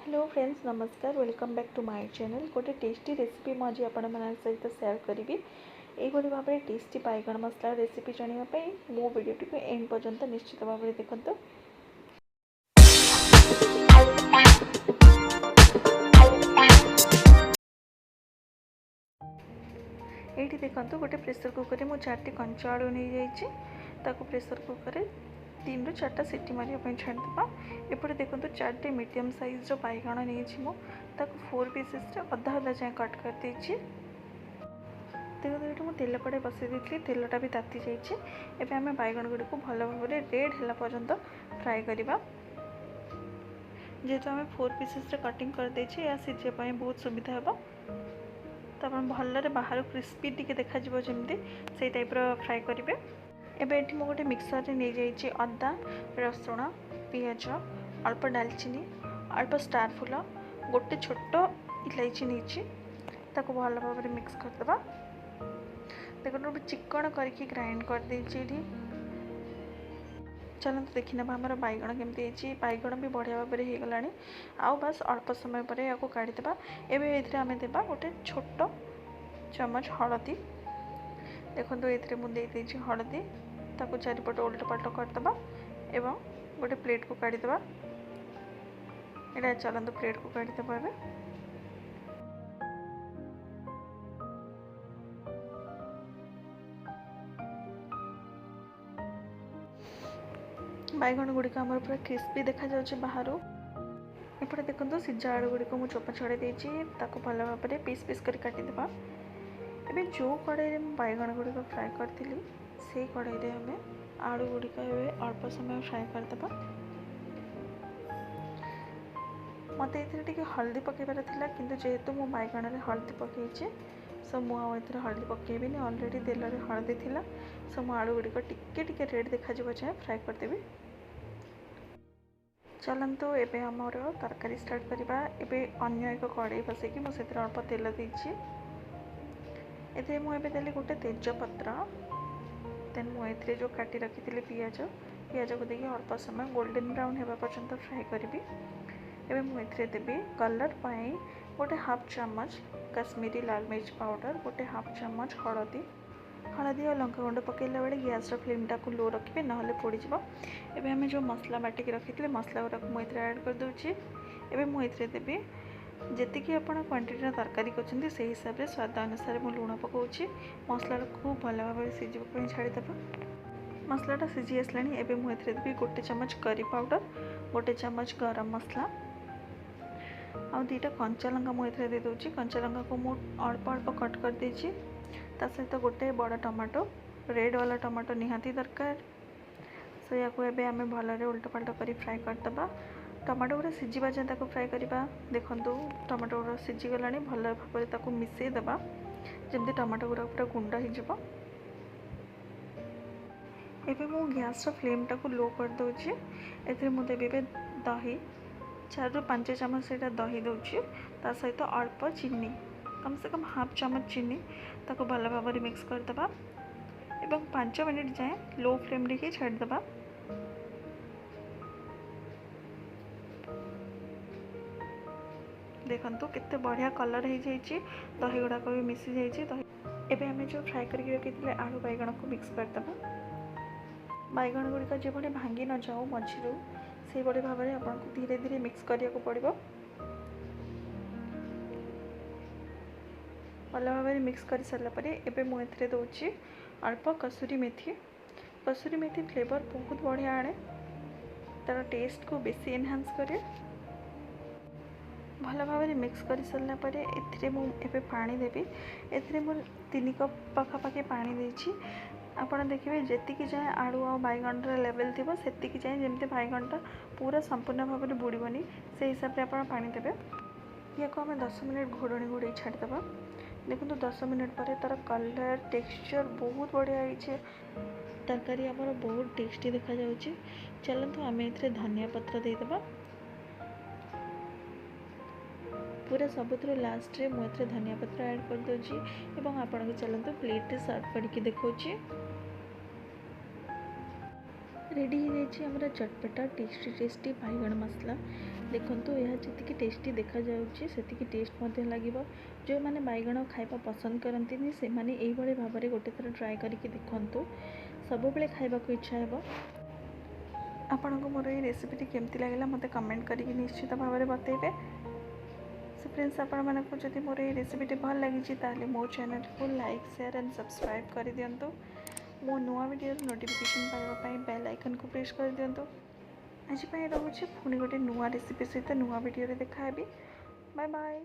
Hello friends, नमस्कार। Welcome back to my channel. गोटे tasty recipe मुझे आपण सहित सेयार करी। यही भाव में टेस्टी बैगन मसला रेसिपी जानापी मो वीडियो टी एंड पर्यंत निश्चित भाव में देखते। ये देखो गोटे प्रेसर कुकर में 4टी कंचा आलू नहीं जाइए। प्रेसर कुकर 3 ରୁ 4टा सीटी मारे छाड़ीदा। एपटे देखो 4टी मीडियम साइज बैगण नहीं 4 पीसेस अधा अधा जाए कट कर देछि। देखो ये मुझे तेल कड़े बसई दी, तेलटा भी ताती जाइए। आम बैगण गुड़ी को भल भाव में रेड है पर्यंत फ्राए करवा। जेहेतु आम 4 पीसेस कटिंग कर देछि, या सीझापी बहुत सुविधा हे। तो भलरे बाहर क्रिस्पी टी देखा जमी से टाइप फ्राए करेंगे। एबे मु गोटे मिक्सर नहीं जाइए अदा, रसुण, पियाज, अल्प डालचीनी, अल्प स्टार फूल, गोटे छोट इलायची नहीं भल भाव में मिक्स करदे। देखो चिकन करके ग्राइंड कर देछि। चलते देखी ना आमर बैगण केमती। बैगण भी बढ़िया भाव में होगला। आउ बस अल्प समय पर या काढ़ीदे। एवं आम देवा गोटे छोट चम्मच हलदी। देखो ये मुझे हलदी ताको चारिपट उल्ट पल्ट करदे एवं गोटे प्लेट को काढ़ीदे। यहाँ चलते प्लेट को काढ़ीदे। बैगण गुड़िक आम पूरा क्रिस्पी देखा जाउछि बाहर। एपटे देखो सीझा आलू गुड़िक मुझे चोपा छड़े देछि। भल भाव में पीस पीस कर काटिदेबा। एबे जो कड़ाई में बैगण गुड़िक फ्राए करी से कड़ाई आम आलू गुड़िक अल्प समय फ्राए करदे। मत ये हल्दी पकेबार थिला, किंतु जेहेतु मो बैगण में हल्दी पकईचे सो मुझे हल्दी पकेबी। ऑलरेडी तेल में हल्दी थिला। सो मो आलू गुड़िक टिके रेड देखा जाए फ्राए करदेवी। चलतु एबे आमर तरकारी स्टार्ट करवा। एबे अन्य एक कड़ाई बसैकी मुझे अल्प तेल देछि। एते मुझे देली गोटे तेजपत्र। देन मुझे जो काटी रखी पियाज को देखिए अल्प समय गोल्डन ब्राउन होगा पर्यंत फ्राए करी। एबे मुझे देवी कलर पाई गोटे हाफ चम्मच कश्मीरी लाल मिर्च पाउडर, गोटे हाफ चम्मच हलदी और लंका गुंड पकेला बेले गैस फ्लेमटा को लो रखिए, ना पोड़ जाव। एबे हमें जो मसला बाटिक रखी मसला गुराक मुझे ऐड कर दूची। एबे मुझे देवी जी आप क्वांटिटी तरकारी कर से हिसाब से स्वाद अनुसार मु लुण पकाऊँगी। मसला खूब भल भाव में सीझा छाड़ीदे। मसलाटा सीझी आसला। एबे मुझे देवी गोटे चम्मच करी पाउडर, गोटे चम्मच गरम मसला आ 2टा कंचा लंका मुझे दे दूची। कंचा लंका को मु अल्प अल्प कट कर देची। ता सहित गोटे बड़ टमाटो, रेड वाला टमाटो निहाती दरकार। सो या आम भल उल्टा पाल्टा कर फ्राए करदे। टमाटो गुड़ा सीझा जाए फ्राए करवा। देखो टमाटो गुड़ा सीझीगला। भल भाव में मिसईदेवा जमी टमाटो गुड़ा पूरा गुंड हो। एबे मु गैस फ्लेमटा को लो कर दूची। एथे मु देबी दही 4 ରୁ 5 चम्मच से दही दूची। ता सहित अल्प चीनी, कम से कम हाफ चम्मच चीनी ताको भल भाव में मिक्स करदे एवं 5 मिनिट जाए लो फ्लेम ही छाड़ीदे। देखो केते बढ़िया कलर हो जाइए। दही गुड़ाक भी मिसी जाइए। एबे आम जो फ्राए करके रखी आलू बैगण को मिक्स करदे। बैगण गुड़िक जो भांगी न जाओ मझी से भाव में आपको धीरे धीरे मिक्स करिया को पड़िबो। भल भाव में मिक्स कर सारा पर एबे मुझे दूची अल्प कसूरी मेथी। कसूरी मेथी फ्लेवर बहुत बढ़िया आने, तार टेस्ट को बेसी एनहांस करे। भल भाव में मिक्स कर सारा पर एबे पानी देवी। एथिरे मु 3 कप पाखापाखि पानी देछि। आपड़ देखिए जी जाए आलू आ बैगण लेवल थी से जाए जमी बैगणटा पूरा संपूर्ण भाव में बुड़बनी से हिसाब से आप पानी देवे। या को आम 10 मिनट घोड़नी घोड़े छाड़ीदे। देखो 10 मिनट पर तार कलर टेक्सचर बहुत बढ़िया है। तरकारी आमर बहुत टेस्टी देखा जाउछि। चलतु आम ए धनिया पत्र देदेबा। पूरा सबुठ लास्ट रे मुझे धनिया पत्र ऐड कर दूची। एवं आपन को चलतु प्लेट रे सर्व करके देखौछि। रेडी हो जाइए हमारा चटपटा टेस्टी बैगण मसला। देखंतु यह जतिकी टेस्टी देखा जाउची सेतिकी टेस्ट मध्य लागिबो। जो माने बैगण खाइबा पसंद करंतिनी से माने एई भली भाबरे गोटे थर ट्राई करके देखंतु, सब बेले खाइबा को इच्छा हेबो। आपनको मोर ये रेसिपी केमती लागला मते कमेंट करके निश्चित भाव में बतेबे। सो फ्रेंड्स आपण मानक जदि मोर ये रेसिपी भल लगी ताले मो चैनल को लाइक शेयर एंड सब्सक्राइब कर दियंतु। मो नुआ वीडियो नोटिफिकेशन पाइबा बेल आइकन को प्रेस कर दियंतु। आज रोचे पुणी गोटे नुआ रेसिपी सहित नुआ वीडियो देखा। Bye bye.